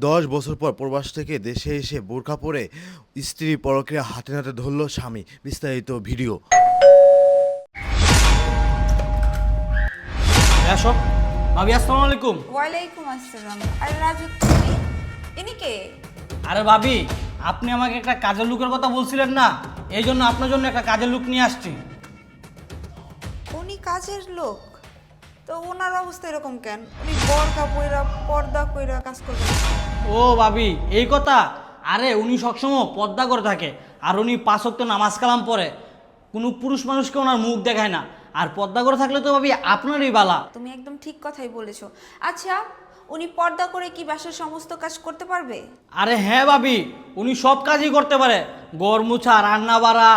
10 বছর পর প্রবাস থেকে দেশে এসে বোরকা পরে স্ত্রী পরকীয়া হাতে নাতে ধরল স্বামী। বিস্তারিত ভিডিও। আসো ভাবি, আসসালামু আলাইকুম। ওয়ালাইকুম আসসালাম। আরে রাজু, তুমি ইনি কে? আরে ভাবি, আপনি আমাকে একটা কাজের লুকের কথা বলছিলেন না, এই জন্য আপনার জন্য একটা কাজের লুক নিয়ে আসছি। উনি কাজের লোক? তো ওনার অবস্থা এরকম কেন? উনি বরকা পইরা পর্দা কইরা কাজ করবেন? ও ভাবি, এই কথা? আরে উনি সবসময় পর্দা করে থাকে, আর উনি 5 ওয়াক্ত নামাজ কালাম পড়ে। কোনো পুরুষ মানুষকে ওনার মুখ দেখায় না, আর পর্দা করে থাকলে তো ভাবি আপনারই বালা। তুমি একদম ঠিক কথাই বলেছো। আচ্ছা, উনি পর্দা করে কি বাসার সমস্ত কাজ করতে পারবে? আরে হ্যাঁ ভাবি, উনি সব কাজই করতে পারে। ঘর মুছা, রান্না বাড়া,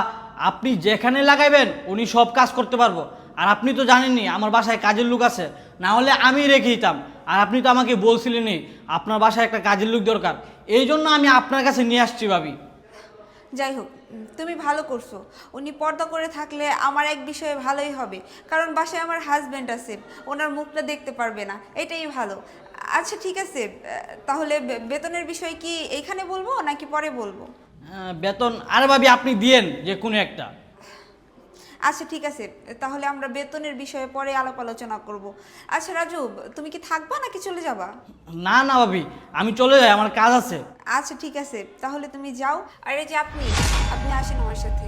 আপনি যেখানে লাগাইবেন উনি সব কাজ করতে পারবো। আর আপনি তো জানেননি আমার বাসায় কাজের লোক আছে, না হলে আমি রেখে দিতাম। আর আপনি তো আমাকে বলছিলেনই আপনার বাসায় একটা কাজের লোক দরকার, এই জন্য আমি আপনার কাছে নিয়ে আসছি ভাবি। যাই হোক, তুমি ভালো করছো। উনি পর্দা করে থাকলে আমার এক বিষয়ে ভালোই হবে, কারণ বাসায় আমার হাজব্যান্ড আছে, ওনার মুখটা দেখতে পারবে না, এটাই ভালো। আচ্ছা ঠিক আছে, তাহলে বেতনের বিষয় কি এইখানে বলবো নাকি পরে বলবো? বেতন আরে ভাবি আপনি দিয়েন যে কোনো একটা। আচ্ছা ঠিক আছে, তাহলে আমরা বেতনের বিষয়ে পরে আলাপ আলোচনা করব। আচ্ছা রাজু, তুমি কি থাকবা নাকি চলে যাবা? না না ভাবি, আমি চলে যাই, আমার কাজ আছে। আচ্ছা ঠিক আছে, তাহলে তুমি যাও। আর এই যে আপনি আপনি আসেন আমার সাথে।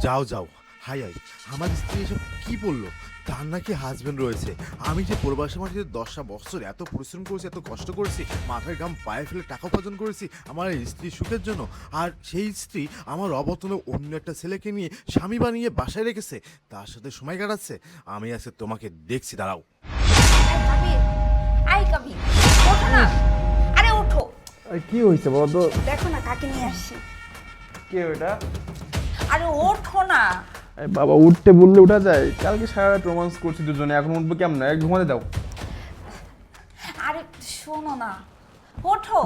যাও যাও। হাই হাই, আমার স্ত্রী এসব কি বললো? তার নাকি হাজবেন্ড রয়েছে। আমি যে প্রবাসী মাটিতে 10টা বছর এত পরিশ্রম করেছি, এত কষ্ট করেছি, মাথায় ঘাম পায়ে ফেলে টাকা উপার্জন করেছি আমার এই স্ত্রীর সুখের জন্য, আর সেই স্ত্রী আমার অবতনে অন্য একটা ছেলেকে নিয়ে স্বামী বানিয়ে বাসায় রেখেছে, তার সাথে সময় কাটাচ্ছে। আমি আজকে তোমাকে দেখছি, দাঁড়াও। আই কবির, ওঠো না। আরে ওঠো। কি হয়েছে বলো তো? দেখো না কাকে নিয়ে আসছি। কে ওটা? আরে ওঠো না। বাবা, উঠতে বললে উঠা যায়? কালকে সারা রাত রোমান্স করছি দুজনে, এখন উঠবো কেমন? এক ঘুমাতে দাও। আরে শোনো না, ওঠো।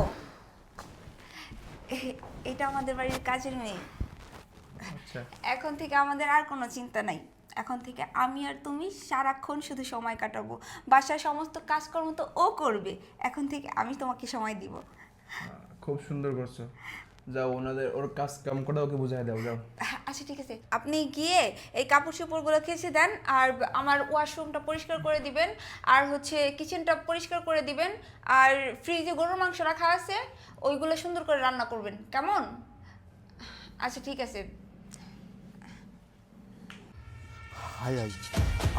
এটা আমাদের বাড়ির কাজের মেয়ে। আচ্ছা, এখন থেকে আমাদের আর কোনো চিন্তা নাই। এখন থেকে আমি আর তুমি সারাক্ষণ শুধু সময় কাটাবো। বাসার সমস্ত কাজকর্ম তো ও করবে। এখন থেকে আমি তোমাকে সময় দিব। খুব সুন্দর করছো। যাও, ওর কাজ কাম করে ওকে বুঝাই দাও, যাও। আচ্ছা ঠিক আছে, আপনি গিয়ে এই কাপড় চোপড়গুলো কেচে দেন, আর আমার ওয়াশরুমটা পরিষ্কার করে দিবেন, আর হচ্ছে কিচেনটা পরিষ্কার করে দিবেন, আর ফ্রিজে গরুর মাংস রাখা আছে ওইগুলো সুন্দর করে রান্না করবেন, কেমন? আচ্ছা ঠিক আছে। হাই হাই,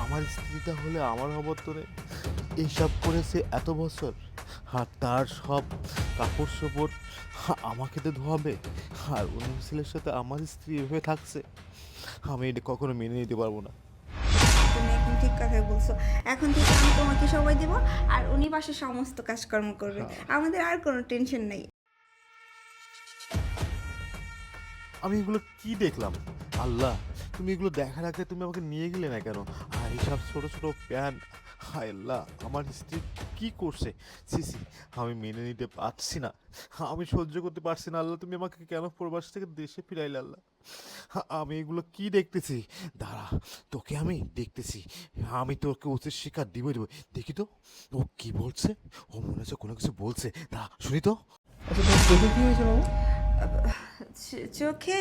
আমার স্ত্রীটা হলে আমার অবতরে এইসব করেছে এত বছর, আর তার সব কাপড় চোপড় আমাকে তো ধোয়াবে, আর অন্য ছেলের সাথে আমার স্ত্রী এভাবে থাকছে, আমি এটা কখনো মেনে নিতে পারবো না। তুমি একদম ঠিক কথাই বলছো। এখন থেকে আমি তোমাকে সময় দেব, আর উনি বাসার সমস্ত কাজকর্ম করবেন। আমাদের আর কোনো টেনশন নেই। আমি এগুলো কি দেখলাম? আল্লাহ, তুমি এগুলো দেখার আগে তুমি আমাকে নিয়ে গেলে না কেন? আর এইসব ছোট ছোট প্যান্ট, হায় আল্লাহ, আমার স্ত্রী কি করছে? সিসি, আমি মেনে নিতে পারছি না, আমি সহ্য করতে পারছি না। আল্লাহ, তুমি আমাকে কেন প্রবাস থেকে দেশে ফিরাইলে? আল্লাহ, আমি এগুলো কি দেখতেছি? দাঁড়া, তোকে আমি দেখতেছি, আমি তোকে উচিত শিক্ষা দিবই দেবো। দেখি তো ও কি বলছে। ও মনে হচ্ছে কোনো কিছু বলছে, দাঁড়া শুনি তো। আচ্ছা, তোমার চোখে কি হয়েছে বাবু? চোখে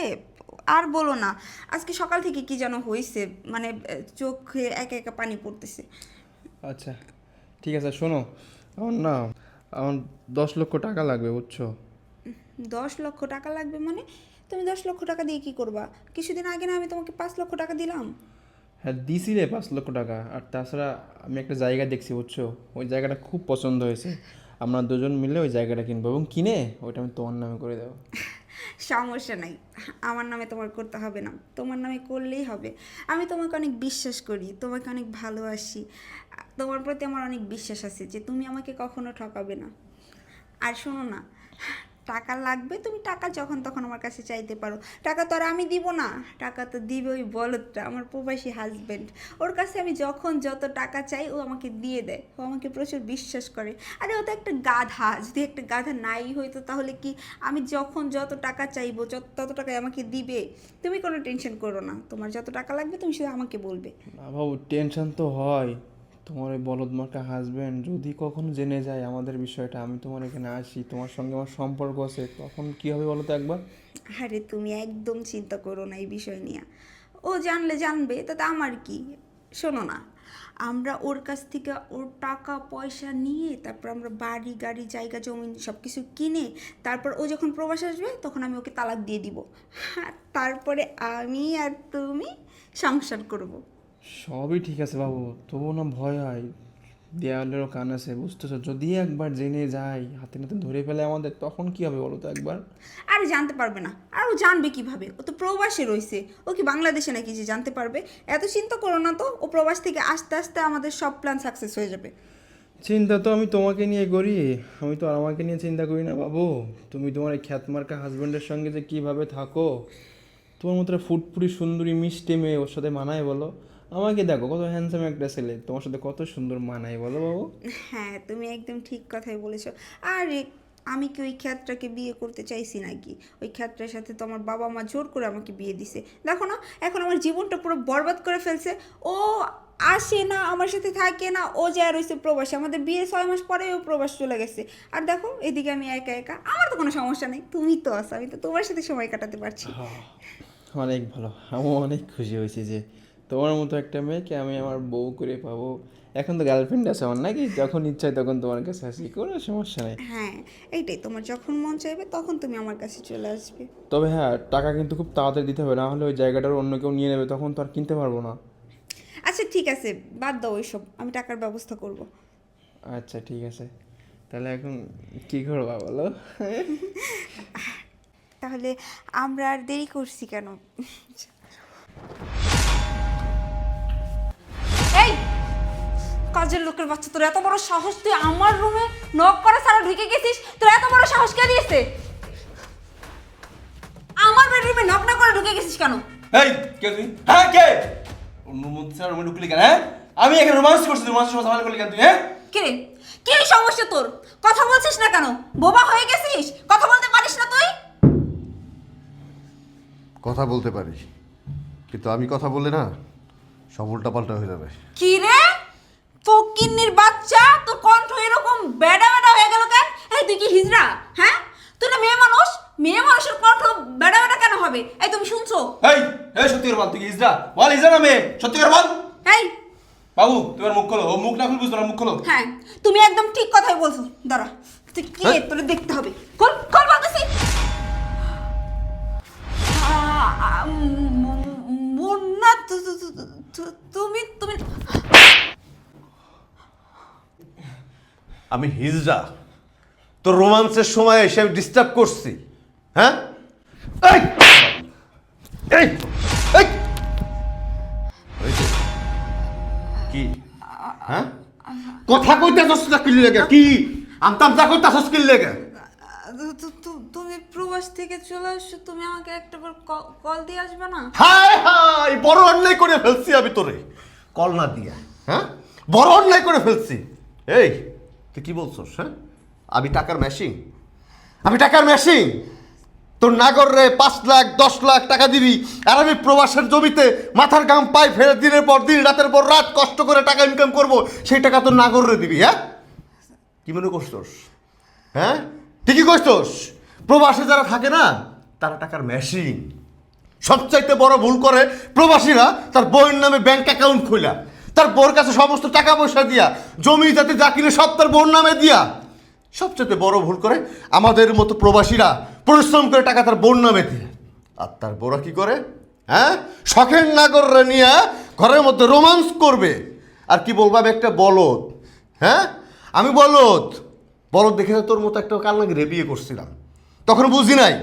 আর বলো না, আজকে সকাল থেকে কি যেন হয়েছে, মানে চোখে একা একা পানি পড়তেছে। আচ্ছা ঠিক আছে, শোনো, আমার 10 লক্ষ টাকা লাগবে, বুঝছো? 10 লক্ষ টাকা লাগবে মানে? তুমি 10 লক্ষ টাকা দিয়ে কি করবা? কিছুদিন আগে না আমি তোমাকে 5 লক্ষ টাকা দিলাম। হ্যাঁ দিছিলে 5 লক্ষ টাকা, আর তাছাড়া আমি একটা জায়গা দেখছি, বুঝছো? ওই জায়গাটা খুব পছন্দ হয়েছে, আমরা দুজন মিলে ওই জায়গাটা কিনবো, এবং কিনে ওইটা আমি তোমার নামে করে দেবো। সমস্যা নাই, আমার নামে তোমার করতে হবে না, তোমার নামে করলেই হবে। আমি তোমাকে অনেক বিশ্বাস করি, তোমাকে অনেক ভালোবাসি, তোমার প্রতি আমার অনেক বিশ্বাস আছে যে তুমি আমাকে কখনো ঠকাবে না। আর শোনো না, টাকা লাগবে, তুমি টাকা যখন তখন আমার কাছে চাইতে পারো। টাকা তো আর আমি দিব না, টাকা তো দিবে ওই বলদটা, আমার প্রবাসী হাজব্যান্ড। ওর কাছে আমি যখন যত টাকা চাই ও আমাকে দিয়ে দেয়, ও আমাকে প্রচুর বিশ্বাস করে। আরে ও তো একটা গাধা, যদি একটা গাধা নাই হইতো তাহলে কি আমি যখন যত টাকা চাইবো তত টাকাই আমাকে দিবে। তুমি কোনো টেনশন করো না, তোমার যত টাকা লাগবে তুমি শুধু আমাকে বলবে। না বাবু, টেনশন তো হয়, তোমার ওই বলদ মার্কা হাজবেন্ড যদি কখনো জেনে যায় আমাদের বিষয়টা, আমি তোমার এখানে আসি, তোমার সঙ্গে আমার সম্পর্ক আছে, তখন কি হবে বলো তো একবার? আরে তুমি একদম চিন্তা করো না এই বিষয় নিয়ে। ও জানলে জানবে, তাতে আমার কি। শোনো না, আমরা ওর কাছ থেকে ওর টাকা পয়সা নিয়ে তারপর আমরা বাড়ি গাড়ি জায়গা জমি সব কিছু কিনে তারপর ও যখন প্রবাস আসবে তখন আমি ওকে তালাক দিয়ে দিব। আর তারপরে আমি আর তুমি সংসার করব। সবই ঠিক আছে বাবু, তবুও না ভয় হয়, দেয়ালেরও কান আছে বুঝতেছো, যদি একবার জেনে যাই হাতে নাতে ধরে ফেলে আমাদের, তখন কি হবে বলো তো একবার? আর জানতে পারবে না, আর ও জানবে কিভাবে? ও তো প্রবাসে রয়েছে, ও কি বাংলাদেশে নাকি যে জানতে পারবে? এত চিন্তা করো না তো, ও প্রবাস থেকে আস্তে আস্তে আমাদের সব প্ল্যান সাকসেস হয়ে যাবে। চিন্তা তো আমি তোমাকে নিয়ে করি, আমি তো আর আমাকে নিয়ে চিন্তা করি না বাবু। তুমি তোমার এই খ্যাতমার্কা হাজবেন্ডের সঙ্গে যে কিভাবে থাকো, তোমার মতো একটা ফুটফুটি সুন্দরী মিষ্টি মেয়ে ওর সাথে মানায় বলো? আমাকে দেখো কত হ্যান্ডসাম একটা ছেলে, তোমার সাথে কত সুন্দর মানায় বলো বাবু? হ্যাঁ, তুমি একদম ঠিক কথাই বলেছো। আর আমি কি ওই খ্যাতটাকে বিয়ে করতে চাইছি নাকি? ওই খ্যাতটার সাথে তো আমার বাবা মা জোর করে আমাকে বিয়ে দিছে। দেখো না, এখন আমার জীবনটা পুরো বরবাদ করে ফেলছে। ও আসে না, আমার সাথে থাকে না, ও যা রয়েছে প্রবাসে। আমাদের বিয়ের 6 মাস পরে ও প্রবাস চলে গেছে। আর দেখো এদিকে আমি একা একা, আমার তো কোনো সমস্যা নেই, তুমি তো আছো, আমি তো তোমার সাথে সময় কাটাতে পারছি। অনেক ভালো, আমি অনেক খুশি হয়েছি যে তোমার মতো একটা মেয়েকে আমি আমার বউ করে পাবো। এখন তো গার্লফ্রেন্ড আছে আমার নাকি, যখন ইচ্ছা হয় তখন তোমার কাছে আসি, কোনো সমস্যা নেই। হ্যাঁ, এইটাই, তোমার যখন মন চাইবে তখন তুমি আমার কাছে চলে আসবে। তবে হ্যাঁ, টাকা কিন্তু খুব তাড়াতাড়ি দিতে হবে, না হলে ওই জায়গাটার অন্য কেউ নিয়ে নেবে, তখন তো আর কিনতে পারবো না। আচ্ছা ঠিক আছে, বাদ দাও ওইসব, আমি টাকার ব্যবস্থা করব। আচ্ছা ঠিক আছে, তাহলে এখন কী করবা বলো? তাহলে আমরা আর দেরি করছি কেন? এই কাজের লোকের বাচ্চা, তোর এত বড় সাহস, তুই আমার রুমে নক করে সারা ঢুকে গেছিস? তোর এত বড় সাহস কে দিয়েছে? আমার বেডরুমে নক না করে ঢুকে গেছিস কেন? এই কে তুই? হ্যাঁ কে? অন্য মধ্যে রুমে ঢুকলি কেন? হ্যাঁ, আমি এখানে রোমান্স করছি, রোমান্সের সময় ঝামেলা করলি কেন তুই? হ্যাঁ, কে রে? কি সমস্যা তোর? কথা বলছিস না কেন? বোবা হয়ে গেছিস? কথা বলতে পারিস না তুই? কথা বলতে পারি, কিন্তু আমি কথা বললে না সব উল্টাপাল্টা হয়ে যাবে। কি রে ফকিন্নির বাচ্চা, তোর কণ্ঠ এরকম বেডা বেডা হয়ে গেল কেন? এই তুই কি হিজড়া? হ্যাঁ, তুই না মেয়ে মানুষ, মেয়ে মানুষের কণ্ঠ বেডা বেডা কেন হবে? এই তুমি শুনছো? এই এই সত্যি করে বল, তুই কি হিজড়া? বল হিজড়া না মেয়ে, সত্যি করে বল। এই বাবু তোমার মুখ খোলো, ও মুখ না খুলে বুঝতো না, মুখ খোলো। হ্যাঁ, তুমি একদম ঠিক কথাই বলছো। দাঁড়া, তুই কি তোরে দেখতে হবে। কল কল বলতেছি। মুন্না, তুমি তুমি আমি হিজড়া? তোর রোমান্সের সময় এসে আমি ডিস্টার্ব করছি? হ্যাঁ, এই এই এই! হয়েছে? কি হ্যাঁ, কথা কইতাছস না কি লাগে? কি আমতা কইতাছস কি লাগে? তুমি প্রবাস থেকে চলে আসছো, তুমি আমাকে একটাবার কল দিয়ে আসবে না? হায় হায়, বড় অন্যায় করে ফেলছি আমি তোরে কল না দিয়া। হ্যাঁ, বড় অন্যায় করে ফেলছি। এই তুই কি বলছস? হ্যাঁ, আমি টাকার মেশিন? আমি টাকার মেশিন? তোর নাগর রে 5 লাখ 10 লাখ টাকা দিবি, আর আমি প্রবাসের জমিতে মাথার ঘাম পাই ফেলে দিনের পর দিন রাতের পর রাত কষ্ট করে টাকা ইনকাম করব, সেই টাকা তোর নাগর রে দিবি? হ্যাঁ, কি মনে করছস? হ্যাঁ, ঠিকই করছস। প্রবাসে যারা থাকে না তারা টাকার মেশিন। সবচাইতে বড় ভুল করে প্রবাসীরা তার বউয়ের নামে ব্যাংক অ্যাকাউন্ট খোলা, তার বউর কাছে সমস্ত টাকা পয়সা দিয়া, জমি জাতি যা কিনে সব তার বউর নামে দিয়া। সবচাইতে বড় ভুল করে আমাদের মতো প্রবাসীরা পরিশ্রম করে টাকা তার বউর নামে দিয়ে। আর তার বউরা কি করে? হ্যাঁ, শখের নাগররা নিয়ে ঘরের মধ্যে রোমান্স করবে। আর কি বলবো, আমি একটা বলদ। হ্যাঁ, আমি বলদ। বলদ দেখে তোর মতো একটা কালনাগিরে বিয়ে করছিলাম, তখন বুঝি নাই।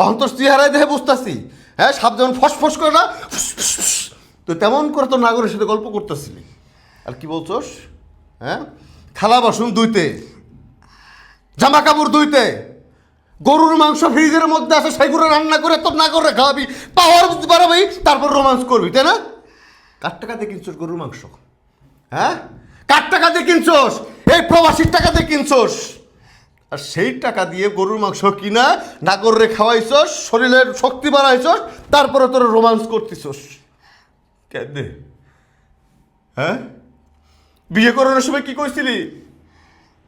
অন্তর চেহারায় দেখে বুঝতেছি। হ্যাঁ, সাপ যেমন ফসফস করে না, তো তেমন করে তোর নাগরের সাথে গল্প করতেছিলি। আর কি বলছস? হ্যাঁ, থালা বাসন ধুইতে, জামা কাপড় ধুইতে, গরুর মাংস ফ্রিজের মধ্যে আছে সেগুলো রান্না করে তোর নাগরে খাওয়াবি, পাওয়ার বাড়াবি, তারপর রোমান্স করবি, তাই না? কার টাকা দিয়ে কিনছস গরুর মাংস? হ্যাঁ, কার টাকা দিয়ে কিনছস? এই প্রবাসীর টাকা দিয়ে কিনছস। আর সেই টাকা দিয়ে গরুর মাংস কিনা নাগরে খাওয়াইছস, শরীরের শক্তি বাড়াইছস, তারপরে তোর রোমান্স করতেছস। কেন? হ্যাঁ, বিয়ে করানোর সময় কি কইছিলি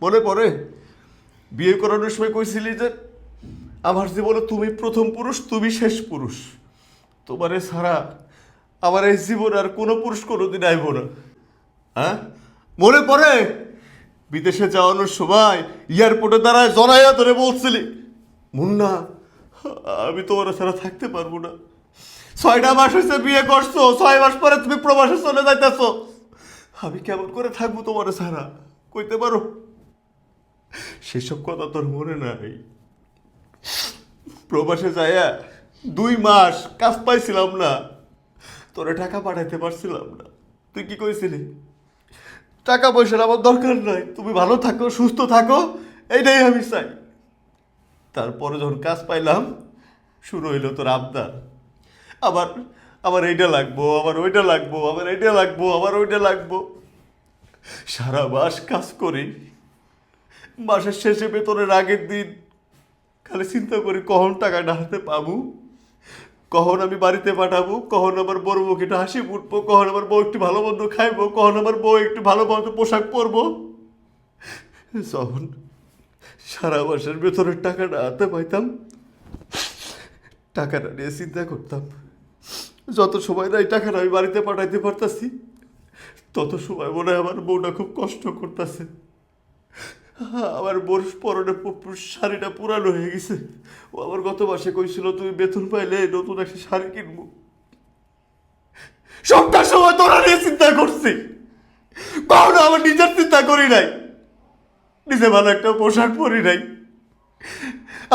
মনে পড়ে? বিয়ে করানোর সময় কইছিলি যে আমার জীবনে তুমি প্রথম পুরুষ, তুমি শেষ পুরুষ, তোমারে ছাড়া আমার এই জীবনে আর কোনো পুরুষ কোনোদিন আইব না। হ্যাঁ মনে পড়ে? বিদেশে যাওয়ানোর সময় এয়ারপোর্টে দাঁড়ায় জড়াইয়া ধরে বলছিলি, মুন্না আমি তোমার ছাড়া থাকতে পারবো না। 6টা মাস হয়েছে বিয়ে করছো, 6 মাস পরে তুমি প্রবাসে চলে যাইতেছো, আমি কেমন করে থাকবো তোমার ছাড়া, কইতে পারো? সেসব কথা তোর মনে নাই? প্রবাসে যাইয়া 2 মাস কাজ পাইছিলাম না, তোরে টাকা পাঠাইতে পারছিলাম না, তুই কি কইছিলি? টাকা পয়সার আমার দরকার নাই, তুমি ভালো থাকো, সুস্থ থাকো, এইটাই আমি চাই। তারপরে যখন কাজ পাইলাম শুরু হইলো তোর আবদার, আবার আবার এইটা লাগবো, আবার ওইটা লাগবো, আবার এইটা লাগবো, আবার ওইটা লাগবো। সারা মাস কাজ করি, মাসের শেষে বেতনের আগের দিন খালি চিন্তা করি কখন টাকাটা হাতে পাবো, কখন আমি বাড়িতে পাঠাবো, কখন আমার বড় মুখে একটু হাসি ফুটবো, কখন আমার বউ একটু ভালো মন্দ খাইবো, কখন আমার বউ একটু ভালো মন্দ পোশাক পরবো। যখন সারা মাসের বেতনের টাকাটা হাতে পাইতাম, টাকাটা নিয়ে চিন্তা করতাম যত সময় না এই টাকাটা আমি বাড়িতে পাঠাইতে পারতাছি, তত সময় মনে হয় আমার বউটা খুব কষ্ট করতেছে। আমার বোর পরনে শাড়িটা পুরানো হয়ে গেছে, ও আমার গত মাসে কইছিল তুমি বেতন পাইলে নতুন একটা শাড়ি কিনবো। সবটা সময় তোরা নিয়ে চিন্তা করছি, কখনো আমার নিজের চিন্তা করি নাই, নিজে ভালো একটা পোশাক পরি নাই।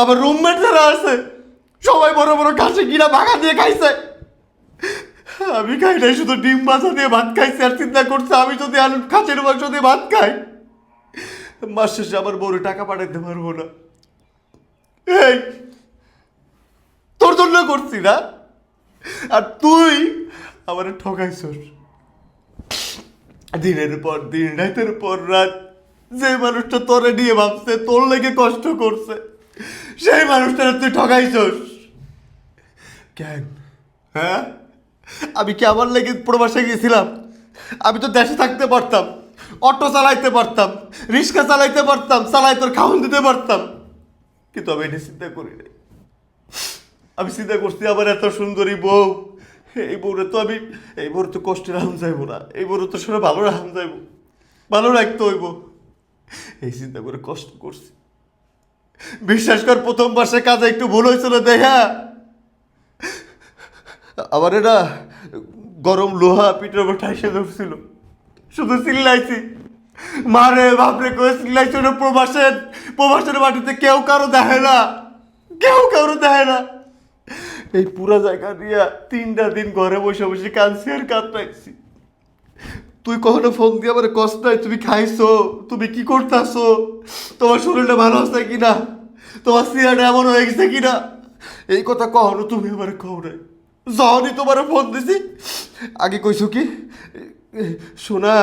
আমার রুমমেট যারা আছে সবাই বড় বড় কাশি কিনা ভাগা দিয়ে খাইছে, আমি খাই নাই, শুধু ডিম ভাজা দিয়ে ভাত খাইছি আর চিন্তা করছে আমি যদি আলু খাসির মাংস দিয়ে ভাত খাই মাস শেষে আমার বউরে টাকা পাঠাইতে পারবো না। এই তোর জন্য করছি না, আর তুই আমার ঠকাইছস দিনের পর দিন, রাতের পর রাত। যে মানুষটা তোরে নিয়ে ভাবছে, তোর লেগে কষ্ট করছে, সেই মানুষটারে তুই ঠকাইছস কেন? হ্যাঁ আমি কি আমার লেগে প্রবাসে গেছিলাম? আমি তো দেশে থাকতে পারতাম, অটো চালাইতে পারতাম, রিক্সা চালাইতে পারতাম, চালাই তোর খাওয়ান দিতে পারতাম, কিন্তু আমি এটা চিন্তা করি নাই। আমি চিন্তা করছি আমার এত সুন্দরী বউ, এই বউরে তো আমি, এই বউর তো কষ্টে রাখুন যাইবো না, এই বউর তো সবাই ভালো রাখুন যাইব, ভালো রাখতে হইব, এই চিন্তা করে কষ্ট করছি। বিশ্বাস কর প্রথম মাসে কাজে একটু ভুল হয়েছিল দেখা আমার এটা গরম লোহা পিঠের উপর ঠাইসে ধরছিল, শুধু চিল্লাইছি মারে বাপরে করে চিল্লাইছি। ওটা প্রবাসের মাটিতে কেউ কারো দেখে না, কেউ কারো দেখে না। এই পুরা জায়গা দিয়ে 3টা দিন ঘরে বসে বসে কাঁদছি আর কাঁদতাইছি। তুই কখনো ফোন দিয়ে আমার কষ্ট নাই, তুমি খাইছো, তুমি কি করতেছো, তোমার শরীরটা ভালো আছে কিনা, তোমার চেহারা এমন হয়ে গেছে কিনা, এই কথা কখনো তুমি আমার কও নাই। যখনই তোমার ফোন দিছি আগে কইছো কি, শোনা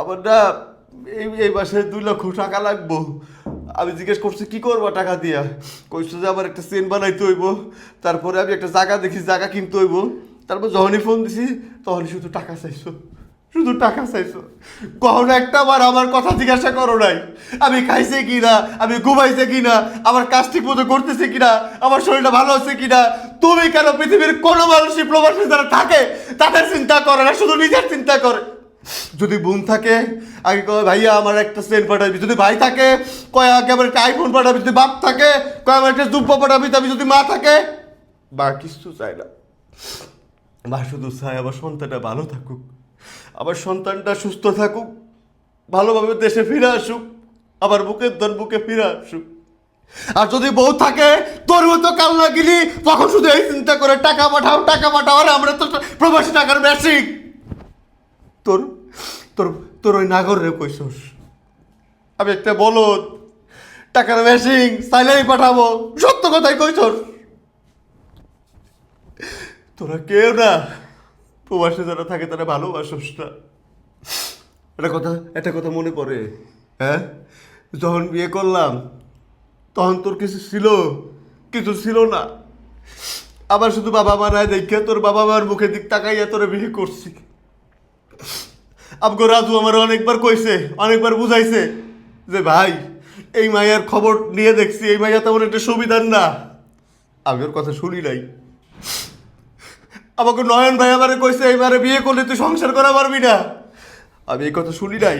আমার না এই মাসে 2 লক্ষ টাকা লাগবো। আমি জিজ্ঞেস করছি কি করবো টাকা দিয়া, কইছো যে আমার একটা চেন বানাইতে হইব, তারপরে আমি একটা জায়গা দেখি জায়গা কিনতে হইব। তারপর যখনই ফোন দিছি তখনই শুধু টাকা চাইছো, শুধু টাকা চাইছো, কখনো একটা বার আমার কথা জিজ্ঞাসা করো নাই আমি খাইছে কিনা, আমি ঘুমাইছে কিনা, আমার কাজ ঠিক মতো করতেছে কিনা, আমার শরীরটা ভালো আছে কিনা। তুমি কেন পৃথিবীর কোনো মানুষই প্রবাসী যারা থাকে তাদের চিন্তা করে না, শুধু নিজের চিন্তা করে। যদি বোন থাকে আগে কয় ভাইয়া আমার একটা সেন্ট পাঠাবি, যদি ভাই থাকে কয় আগে আমার একটা আইফোন পাঠাবি, যদি বাপ থাকে কয় আমার একটা জুব্বা পাঠাবি, তবে যদি মা থাকে মা কিছু চায় না, মা শুধু চায় আমার সন্তানটা ভালো থাকুক, আমার সন্তানটা সুস্থ থাকুক, ভালোভাবে দেশে ফিরে আসুক, আমার বুকের ধন বুকে ফিরে আসুক। আর যদি বউ থাকে তোর মতো কান্না গিলি তখন শুধু এই চিন্তা করে টাকা পাঠাও টাকা পাঠাও, আর আমরা তো প্রবাসী টাকার বেশি। তোর তোর তোর ওই নাগরে কইছস আমি একটা বলদ, টাকার মেশিং চাইলেই পাঠাবো, সত্য কথাই কইছস। তোরা কেউ না প্রবাসে যারা থাকে তারা ভালোবাসস না। একটা কথা মনে পড়ে, হ্যাঁ যখন বিয়ে করলাম তখন তোর কিছু ছিল না, আবার শুধু বাবা মা নাই দেখে তোর বাবা মার মুখের দিক তাকাইয়া তোরা বিয়ে করছি। আমগো রাজু আমার অনেকবার কইছে, অনেকবার বুঝাইছে যে ভাই এই মাইয়ার খবর নিয়ে দেখছি, এই মাইয়া তেমন একটা সুবিধার না। আমি ওর কথা শুনি নাই। আমাকে নয়ন ভাই আমারে কইছে এইবারে বিয়ে করলে তুই সংসার করা পারবি না। আমি এই কথা শুনি নাই,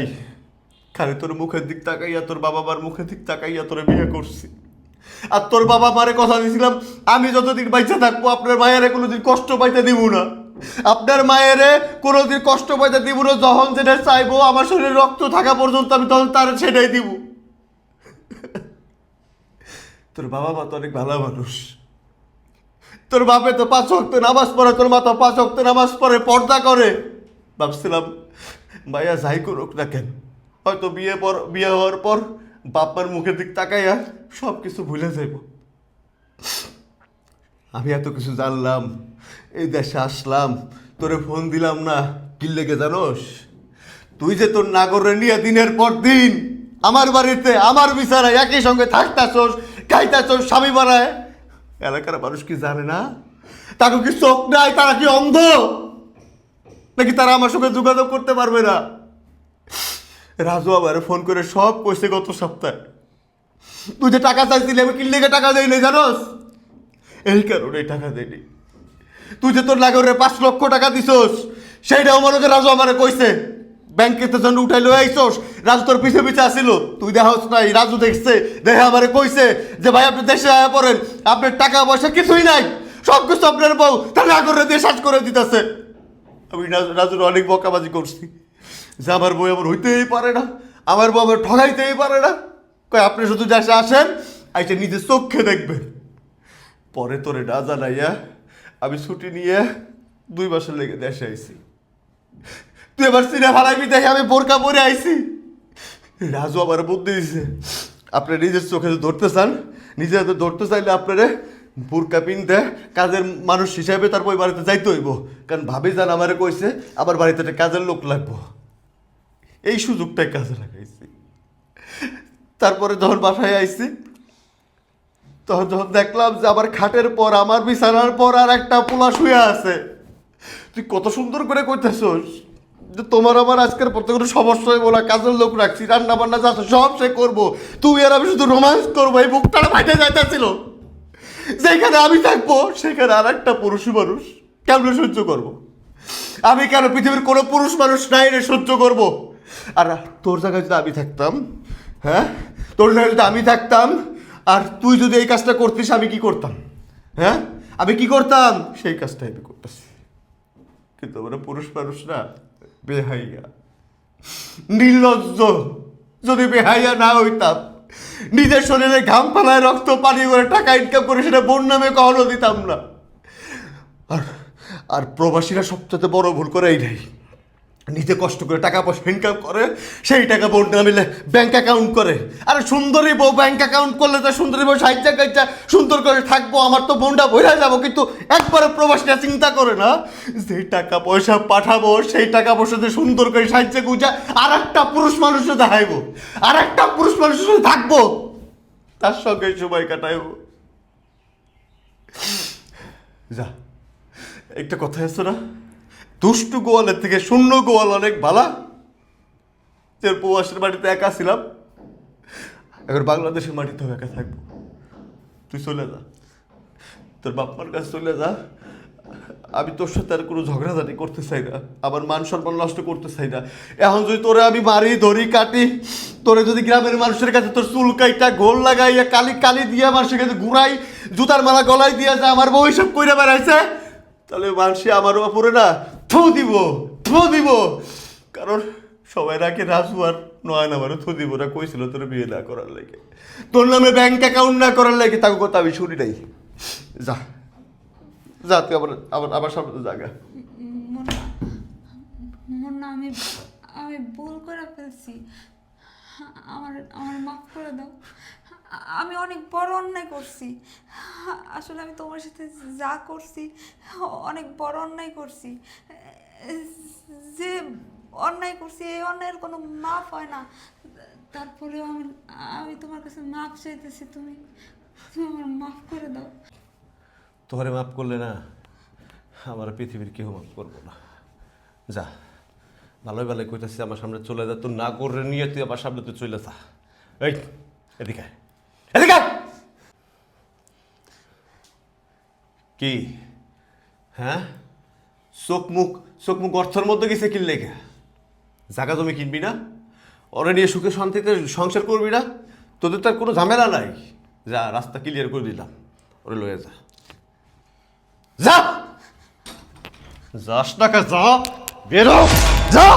খালি তোর মুখের দিক তাকাইয়া, তোর বাবা মার মুখের দিক তাকাইয়া তোরে বিয়ে করছি। আর তোর বাবা মারে কথা দিয়েছিলাম আমি যতদিন বাইচা থাকবো আপনার মায়েরে কোনোদিন কষ্ট পাইতে দিব না, আপনার মায়েরে কোনোদিন কষ্ট পাইতে দিব না। যখন যেটা চাইবো আমার শরীরে রক্ত থাকা পর্যন্ত আমি তখন তার সেটাই দিব। তোর বাবা মা তো অনেক ভালো মানুষ, তোর বাপে তো 5 ওয়াক্ত নামাজ পড়ে, তোর মা তো 5 ওয়াক্ত নামাজ পড়ে, পর্দা করে। ভাবছিলাম ভাইয়া যাই করুক না কেন, হয়তো বিয়ে হওয়ার পর বাপ্পার মুখের দিক তাকাইয়া সব কিছু ভুলে যাইব। আমি এত কিছু জানলাম, এই দেশে আসলাম, তোরে ফোন দিলাম না কি লেগে জানোস? তুই যে তোর নাগরে নিয়ে দিনের পর দিন আমার বাড়িতে আমার বিছানায় একই সঙ্গে থাকতাছোস, খাইতাছোস, স্বামী বানায়। এলাকার মানুষ কি জানে না? তাকে কি চোখ নাই? তারা কি অন্ধ নাকি? তারা আমার সঙ্গে যোগাযোগ করতে পারবে না? রাজু আবার ফোন করে সব কইছে গত সপ্তাহে। তুই যে টাকা চাইছিলি আমি কি লেগে টাকা দেই নাই জানোস? এই কারণে টাকা দেয়নি। তুই যে তোর নাগরে 5 লক্ষ টাকা দিছোস সেইটাও মনে করে রাজু আমারে কইছে। ব্যাংকে তো যখন উঠাই লই আইছোস রাজু তোর পিছে পিছে আসিল, তুই দেখাস নাই, রাজু দেখছে, দেখে আমারে কইছে যে ভাই আপনি দেশে আয়া পড়েন, আপনার টাকা পয়সা কিছুই নাই, সব কিছু আপনার বউ তার নাগরে দিয়ে শেষ করে দিতেছে। আমি রাজুর অনেক বকাবাজি করছি যে আমার বউ আমার হইতেই পারে না, আমার বউ আমার ঠগাইতেই পারে না। কয় আপনি শুধু দেশে আসেন, আইসে নিজের চোখে দেখবেন। পরে তোরে না জানাইয়া আমি ছুটি নিয়ে 2 মাসের লেগে দেশে আইছি। তুই এবার সিনে হারাইবি দেখে আমি বোরকা পরে আইছি। রাজু আমার বুদ্ধি দিছে, আপনি নিজের চোখে যদি ধরতে চান, নিজে হাতে ধরতে চাইলে আপনারে বোরকা পিনতে কাজের মানুষ হিসাবে তারপর ওই বাড়িতে যাইতে হইব। কারণ ভাবি যান আমারে কইছে আবার বাড়িতে একটা কাজের লোক লাগবো। এই সুযোগটাই কাজে লাগাইছি। তারপরে যখন বাসায় আইছি তখন যখন দেখলাম যে আমার খাটের পর, আমার বিছানার পর আর একটা পোলা শুয়ে আছে। তুই কত সুন্দর করে কইতেছস যে তোমার আমার আজকের পর কোনো সমস্যা হইব না, কাজের লোক রাখছি, রান্না বান্না যাচ্ছে সব সে করবো, তুই আর আমি শুধু রোমান্স করবো। এই বুকটা ফাইটে যাইতেছিল। যেখানে আমি থাকবো সেখানে আর একটা পুরুষ মানুষ কেমন সহ্য করব? আমি কেন পৃথিবীর কোনো পুরুষ মানুষ নাই রে সহ্য করব? আর তোর জায়গায় যদি আমি থাকতাম, হ্যাঁ তোর জায়গায় যদি আমি থাকতাম আর তুই যদি এই কাজটা করতিস আমি কি করতাম? হ্যাঁ আমি কি করতাম? সেই কাজটাই আমি করতেছি। কিন্তু আমরা পুরুষ মানুষ না, বেহাইয়া, নির্লজ্জ। যদি বেহাইয়া না হইতাম, নিজের শরীরে ঘাম ফালায় রক্ত পানি করে টাকা ইনকাম করে সেটা বোন নামে কখনো দিতাম না। আর আর প্রবাসীরা সবচেয়ে বড় ভুল করে এইটাই, নিজে কষ্ট করে টাকা পয়সা ইনকাম করে সেই টাকা বোন নামে ব্যাংক অ্যাকাউন্ট করে। আরে সুন্দরী বউ ব্যাংক অ্যাকাউন্ট করলে তো সুন্দরী বউ সাহিত্যা কাইটা সুন্দর করে থাকবো, আমার তো বোনটা বইরা যাবো। কিন্তু একবারে প্রবাসীরা চিন্তা করে না যেই টাকা পয়সা পাঠাবো সেই টাকা পয়সাতে সুন্দর করে সাহিত্যে গুজা আর একটা পুরুষ মানুষের দেখাইবো, আর একটা পুরুষ মানুষের সাথে থাকবো, তার সঙ্গে সময় কাটাইব। যা, একটা কথা আছে না, দুষ্টু গোয়ালের থেকে শূন্য গোয়াল অনেক ভালা। যে প্রবাসের মাটিতে একা ছিলাম, এখন বাংলাদেশের মাটিতেও একা থাকবো। তুই চলে যা, তোর বাপমার কাছে চলে যা। আমি তোর সাথে আর কোনো ঝগড়াঝাটি করতে চাই না, আমার মান সম্মান নষ্ট করতে চাই না। এখন যদি তোরে আমি মারি, ধরি, কাটি, তোরে যদি গ্রামের মানুষের কাছে তোর চুল কাইটা গোল লাগাইয়া কালি কালি দিয়ে মানুষের কাছে ঘুরাই, জুতার মালা গলায় দিয়া যায় আমার বউ হিসাব কইরা বেড়াইছে, তাহলে মানুষে আমার উপরে না থু দিব। কারণ সবাই রাখে রাজু আর নয়ন আমারও থু দিব না কইছিল তোর বিয়ে না করার লাগে, তোর নামে ব্যাংক অ্যাকাউন্ট না করার লাগে। তাকে কথা আমি শুনি নাই। যা যা, তুই আবার সামনে তো জায়গা। মুন্না, আমি ভুল করে ফেলছি, আমার মাফ করে দাও। আমি অনেক বড় অন্যায় করছি। আসলে আমি তোমার সাথে যা করছি অনেক বড় অন্যায় করছি। যে অন্যায় করছি এই অন্যায়ের কোনো মাপ হয় না। তারপরেও আমি তোমার কাছে মাপ চাইতেছি, তুমি আমার মাফ করে দাও। তোরে মাফ করলে না আমার পৃথিবীর কেউ মাফ করবো না। যা, ভালোই ভালোই কইতাছি আমার সামনে চলে যা, তুই না করে নিয়ে তুই আমার সামনে তুই চলে যা। এই এদিকে আয়। এদিকে আয়। কি হ্যাঁ, চোখ মুখ অর্থের মধ্যে গেছে কিনলে লেগে? জায়গা তুমি কিনবি না? ওরা নিয়ে সুখে শান্তিতে সংসার করবি না? তোদের তার কোনো ঝামেলা নাই। যা, রাস্তা ক্লিয়ার করে দিলাম, ওরে লয়ে যা। যা, যাস না কা, যা, বেরো, যা।